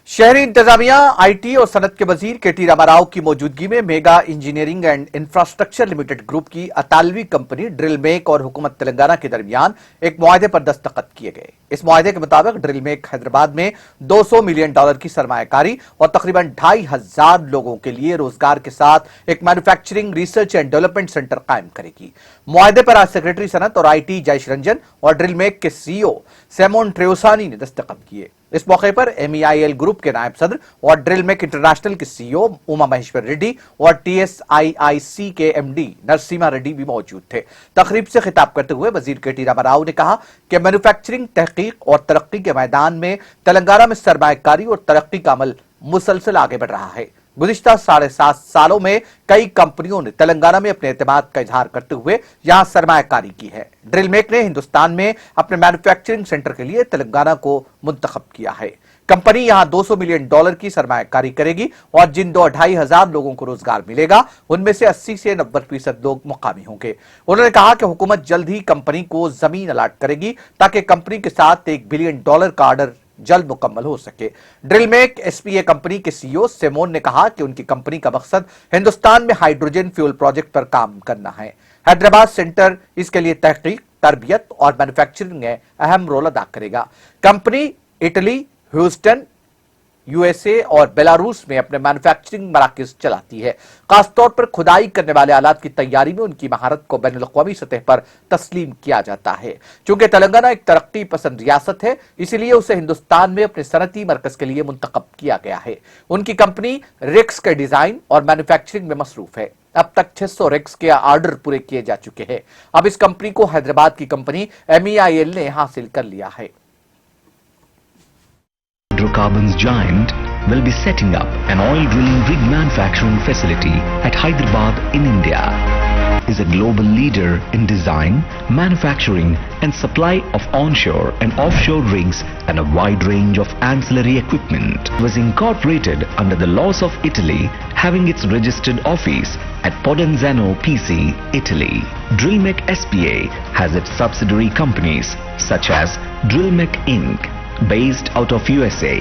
शहरी इंतजामिया, आईटी और सनत के वजीर केटी रामाराव की मौजूदगी में mega engineering and infrastructure limited group की 48वीं कंपनी ड्रिलमेक और हुकूमत तेलंगाना के दरमियान एक मुआहदे पर दस्तखत किए गए। इस मुआहदे के मुताबिक ड्रिलमेक हैदराबाद में $200 मिलियन की सरमायाकारी और तकरीबन 2,500 लोगों के लिए रोजगार के साथ एक manufacturing, research and development centre कायम करेगी। मुआहदे पर आज सेक्रेटरी सनत और आईटी जयेश रंजन और ड्रिलमेक के सीईओ सेमोन ट्रेओसानी ने दस्तखत किए। इस मौके पर MEIL ग्रुप के नायब सदर और ड्रिलमेक इंटरनेशनल के सीईओ उमा महेश्वर रेड्डी और TSIIC के MD नरसिम्हा रेड्डी भी मौजूद थे। तकरीब से खिताब करते हुए वजीर केटी रामाराव ने कहा कि मैन्युफैक्चरिंग, तहकीक और तरक्की के मैदान में तेलंगाना में सरमायाकारी और तरक्की का अमल मुसलसल आगे बढ़ रहा है। गुज़िश्ता 7.5 सालों में कई कंपनियों ने तेलंगाना में अपने एतमाद का इजहार करते हुए यहां सरमायाकारी की है। ड्रिलमेक ने हिंदुस्तान में अपने मैन्युफैक्चरिंग सेंटर के लिए तेलंगाना को मुंतखब किया है। कंपनी यहां $200 मिलियन की सरमायाकारी करेगी और जिन 2,500 लोगों को रोजगार मिलेगा उनमें से 80 से 90% लोग मुकामी होंगे। उन्होंने कहा कि हुकूमत जल्द ही कंपनी को जमीन अलाट करेगी ताकि कंपनी के साथ $1 बिलियन का ऑर्डर जल्द मुकम्मल हो सके। ड्रिलमेक SPA कंपनी के सीईओ सेमोन ने कहा कि उनकी कंपनी का मकसद हिंदुस्तान में हाइड्रोजन फ्यूल प्रोजेक्ट पर काम करना है। हैदराबाद सेंटर इसके लिए तहकीक, तरबियत और मैन्युफैक्चरिंग में अहम रोल अदा करेगा। कंपनी इटली, ह्यूस्टन, USA और बेलारूस में अपने मैन्युफैक्चरिंग मराकज चलाती है। खासतौर पर खुदाई करने वाले आलात की तैयारी में उनकी महारत को बैनुल-अक़वामी सतह पर तस्लीम किया जाता है। चूंकि तेलंगाना एक तरक्की पसंद रियासत है, इसीलिए उसे हिंदुस्तान में अपने सनती मरकज के लिए मुंतखब किया गया है। उनकी कंपनी रिग्स के डिजाइन और मैन्युफैक्चरिंग में मसरूफ है। अब तक 600 रिग्स के ऑर्डर पूरे किए जा चुके हैं। अब इस कंपनी को हैदराबाद की कंपनी MEIL ने हासिल कर लिया है। Hydrocarbons giant will be setting up an oil drilling rig manufacturing facility at Hyderabad in India. Is a global leader in design, manufacturing and supply of onshore and offshore rigs and a wide range of ancillary equipment. Was incorporated under the laws of Italy, having its registered office at Podenzano PC, Italy. Drillmec SPA has its subsidiary companies such as Drillmec Inc., based out of USA,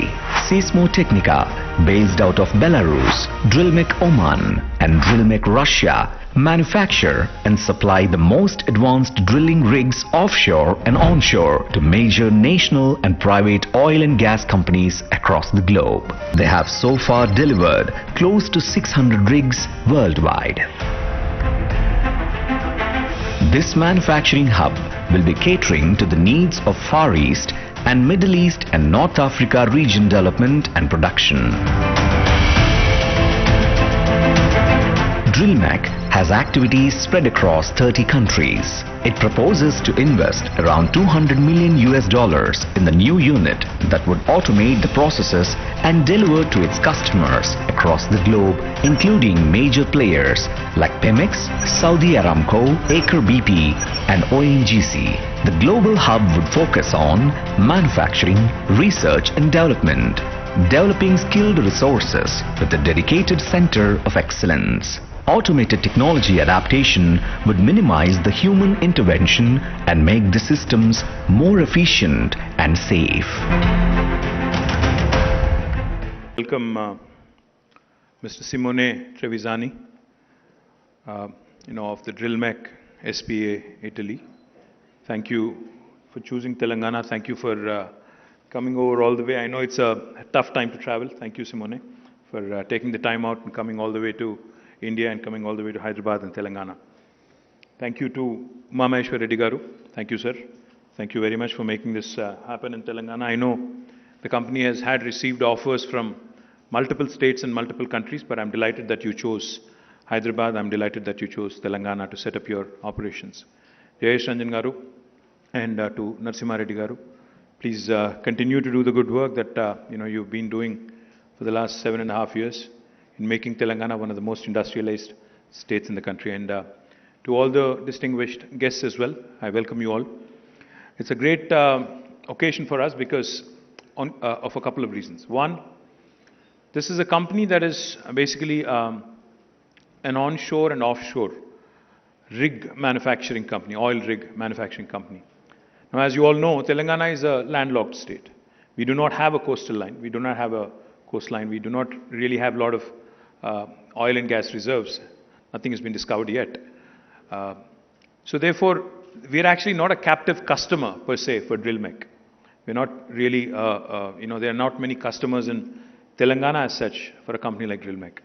Seismotechnica, based out of Belarus, Drillmec Oman and Drillmec Russia manufacture and supply the most advanced drilling rigs offshore and onshore to major national and private oil and gas companies across the globe. They have so far delivered close to 600 rigs worldwide. This manufacturing hub will be catering to the needs of Far East and Middle East and North Africa region development and production. Drillmec has activities spread across 30 countries. It proposes to invest around $200 million in the new unit that would automate the processes and deliver to its customers across the globe, including major players like Pemex, Saudi Aramco, Aker BP and ONGC. The global hub would focus on manufacturing, research and development, developing skilled resources with a dedicated center of excellence. Automated technology adaptation would minimize the human intervention and make the systems more efficient and safe. Welcome Mr. Simone Trevisani, of the Drillmec SPA Italy. Thank you for choosing Telangana. Thank you for coming over all the way. I know it's a tough time to travel. Thank you, Simone, for taking the time out and coming all the way to India and coming all the way to Hyderabad and Telangana. Thank you to Uma Maheshwar Reddy Garu. Thank you, sir. Thank you very much for making this happen in Telangana. I know the company has had received offers from multiple states and multiple countries, but I'm delighted that you chose Hyderabad. I'm delighted that you chose Telangana to set up your operations. Jayesh Ranjan Garu and to Narasimha Reddy Garu, please continue to do the good work that you've been doing for the last 7.5 years in making Telangana one of the most industrialized states in the country. And to all the distinguished guests as well, I welcome you all. It's a great occasion for us because of a couple of reasons. One, this is a company that is basically an onshore and offshore rig manufacturing company, oil rig manufacturing company. Now, as you all know, Telangana is a landlocked state. We do not have a coastal line. We do not have a coastline. We do not really have a lot of oil and gas reserves. Nothing has been discovered yet. So therefore, we are actually not a captive customer per se for Drillmec. We're not really, there are not many customers in Telangana as such for a company like Drillmec.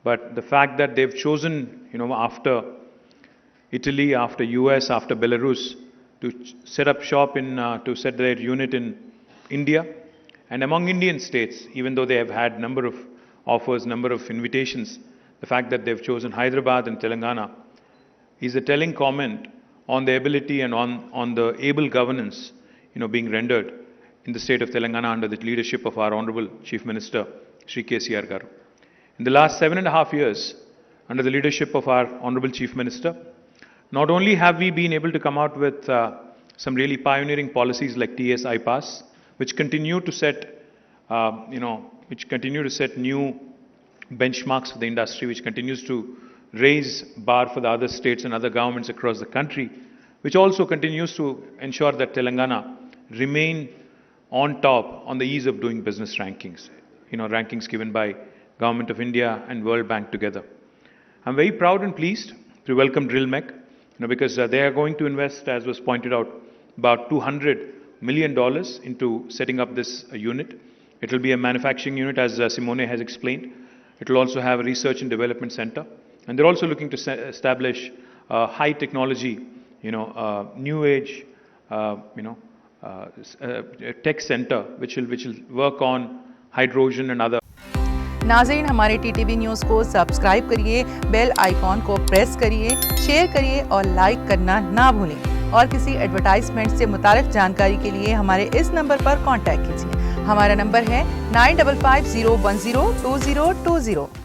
But the fact that they've chosen, after Italy, after US, after Belarus, to set up shop to set their unit in India, and among Indian states, even though they have had number of offers, number of invitations, the fact that they've chosen Hyderabad and Telangana is a telling comment on the ability and on the able governance, being rendered in the state of Telangana under the leadership of our Honorable Chief Minister, Shri KCR Garu. In the last 7.5 years, under the leadership of our Honorable Chief Minister, not only have we been able to come out with some really pioneering policies like TS iPass, which continue to set, new benchmarks for the industry, which continues to raise bar for the other states and other governments across the country, which also continues to ensure that Telangana remain on top on the ease of doing business rankings, rankings given by Government of India and World Bank together. I'm very proud and pleased to welcome Drillmec, because they are going to invest, as was pointed out, about $200 million into setting up this unit. It will be a manufacturing unit, as Simone has explained. It will also have a research and development center. And they're also looking to establish a high technology, new age, tech center, which will work on hydrogen and other. नाज़रीन, हमारे TTV news को subscribe करिए, bell icon को press करिए, share करिए और like करना ना भूलें। और किसी एडवर्टाइजमेंट से मुताल्लिक़ जानकारी के लिए हमारे इस नंबर पर कांटेक्ट कीजिए। हमारा नंबर है 9550102020।